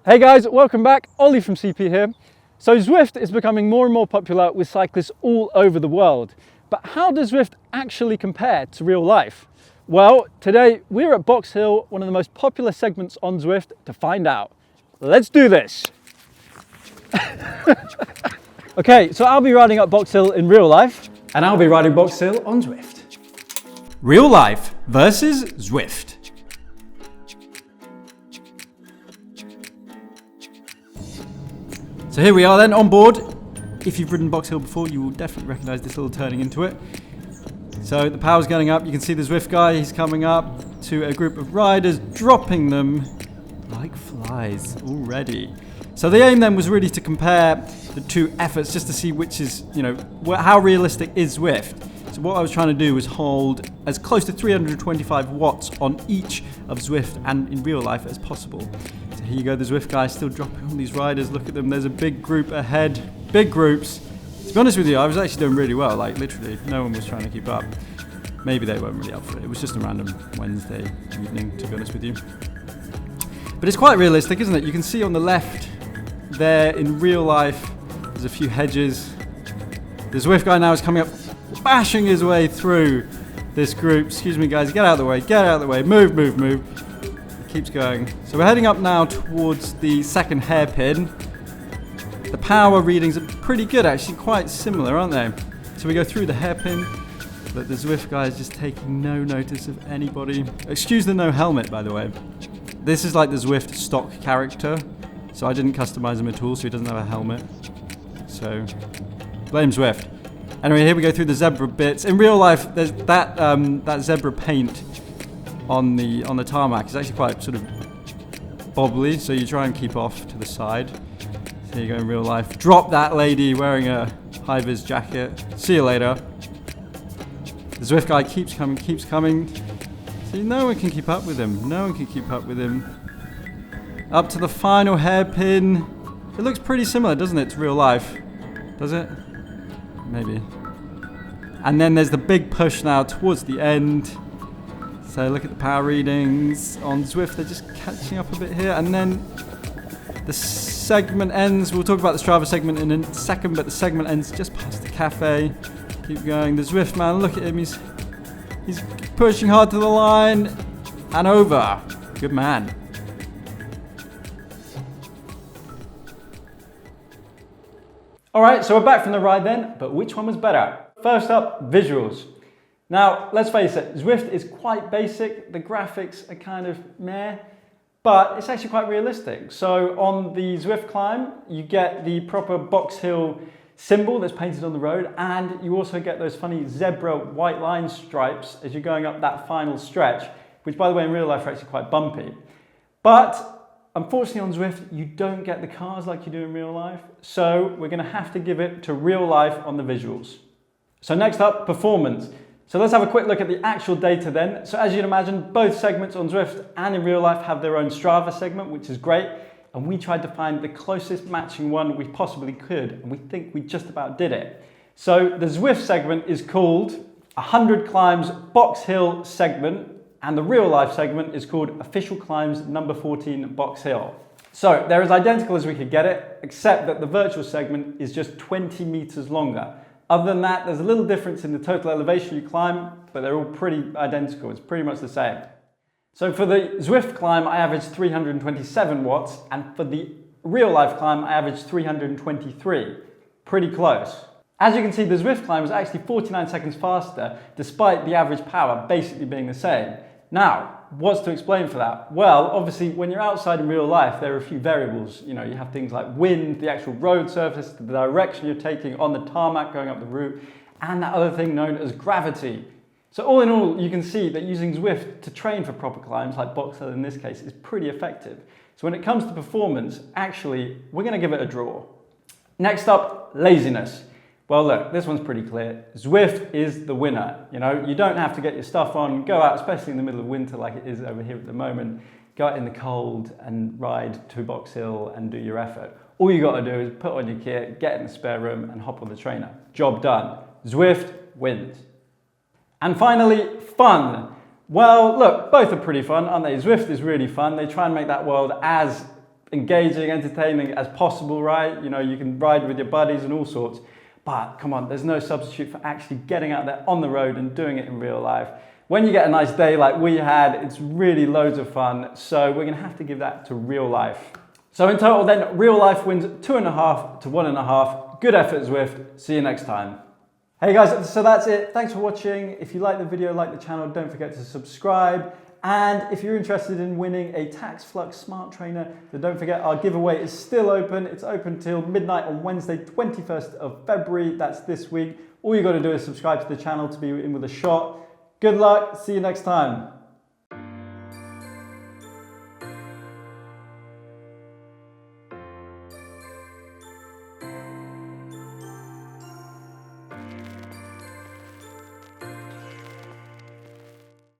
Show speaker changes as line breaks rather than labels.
Hey guys, welcome back. Ollie from CP here. So Zwift is becoming more and more popular with cyclists all over the world. But how does Zwift actually compare to real life? Well, today we're at Box Hill, one of the most popular segments on Zwift, to find out. Let's do this. Okay, so I'll be riding up Box Hill in real life, and I'll be riding Box Hill on Zwift. Real life versus Zwift. So here we are then on board. If you've ridden Box Hill before, you will definitely recognise this little turning into it. So the power's going up. You can see the Zwift guy, he's coming up to a group of riders, dropping them like flies already. So the aim then was really to compare the two efforts just to see which is, how realistic is Zwift. So what I was trying to do was hold as close to 325 watts on each of Zwift and in real life as possible. So here you go, the Zwift guy still dropping all these riders. Look at them, there's a big group ahead, big groups. To be honest with you, I was actually doing really well, like literally no one was trying to keep up. Maybe they weren't really up for it. It was just a random Wednesday evening, to be honest with you. But it's quite realistic, isn't it? You can see on the left there in real life, there's a few hedges. The Zwift guy now is coming up, bashing his way through this group. Excuse me guys, get out of the way, move. It keeps going. So we're heading up now towards the second hairpin. The power readings are pretty good actually, quite similar, aren't they? So we go through the hairpin. But the Zwift guy is just taking no notice of anybody. Excuse the no helmet, by the way. This is like the Zwift stock character. So I didn't customize him at all, so he doesn't have a helmet. So, blame Zwift. Anyway, here we go through the zebra bits. In real life, there's that zebra paint on the tarmac is actually quite sort of bobbly, so you try and keep off to the side. So here you go in real life. Drop that lady wearing a high-vis jacket. See you later. The Zwift guy keeps coming. See, no one can keep up with him. Up to the final hairpin. It looks pretty similar, doesn't it, to real life? Does it? Maybe. And then there's the big push now towards the end. So look at the power readings on Zwift. They're just catching up a bit here. And then the segment ends. We'll talk about the Strava segment in a second, but the segment ends just past the cafe. Keep going. The Zwift man, look at him. He's pushing hard to the line and over. Good man. All right, so we're back from the ride then, but which one was better? First up, visuals. Now, let's face it, Zwift is quite basic. The graphics are kind of meh, but it's actually quite realistic. So on the Zwift climb, you get the proper Box Hill symbol that's painted on the road, and you also get those funny zebra white line stripes as you're going up that final stretch, which by the way in real life are actually quite bumpy. But unfortunately on Zwift, you don't get the cars like you do in real life, so we're going to have to give it to real life on the visuals. So next up, performance. So let's have a quick look at the actual data then. So as you'd imagine, both segments on Zwift and in real life have their own Strava segment, which is great. And we tried to find the closest matching one we possibly could, and we think we just about did it. So the Zwift segment is called 100 Climbs Box Hill segment, and the real life segment is called Official Climbs No14 Box Hill. So they're as identical as we could get it, except that the virtual segment is just 20 meters longer. Other than that, there's a little difference in the total elevation you climb, but they're all pretty identical. It's pretty much the same. So for the Zwift climb, I averaged 327 watts, and for the real life climb, I averaged 323. Pretty close. As you can see, the Zwift climb was actually 49 seconds faster, despite the average power basically being the same. Now, what's to explain for that? Well, obviously, when you're outside in real life, there are a few variables. You have things like wind, the actual road surface, the direction you're taking on the tarmac going up the route, and that other thing known as gravity. So all in all, you can see that using Zwift to train for proper climbs, like Box Hill in this case, is pretty effective. So when it comes to performance, actually, we're going to give it a draw. Next up, laziness. Well, look, this one's pretty clear. Zwift is the winner. You don't have to get your stuff on, go out, especially in the middle of winter like it is over here at the moment, go out in the cold and ride to Box Hill and do your effort. All you got to do is put on your kit, get in the spare room and hop on the trainer. Job done. Zwift wins. And finally, fun. Well, look, both are pretty fun, aren't they? Zwift is really fun. They try and make that world as engaging, entertaining as possible, right? You know, you can ride with your buddies and all sorts. But come on, there's no substitute for actually getting out there on the road and doing it in real life. When you get a nice day like we had, it's really loads of fun. So we're gonna have to give that to real life. So in total then, real life wins 2.5 to 1.5. Good effort, Zwift. See you next time. Hey guys, so that's it. Thanks for watching. If you like the video, like the channel, don't forget to subscribe. And if you're interested in winning a TaxFlux Smart Trainer, then don't forget our giveaway is still open. It's open till midnight on Wednesday, 21st of February. That's this week. All you got to do is subscribe to the channel to be in with a shot. Good luck. See you next time.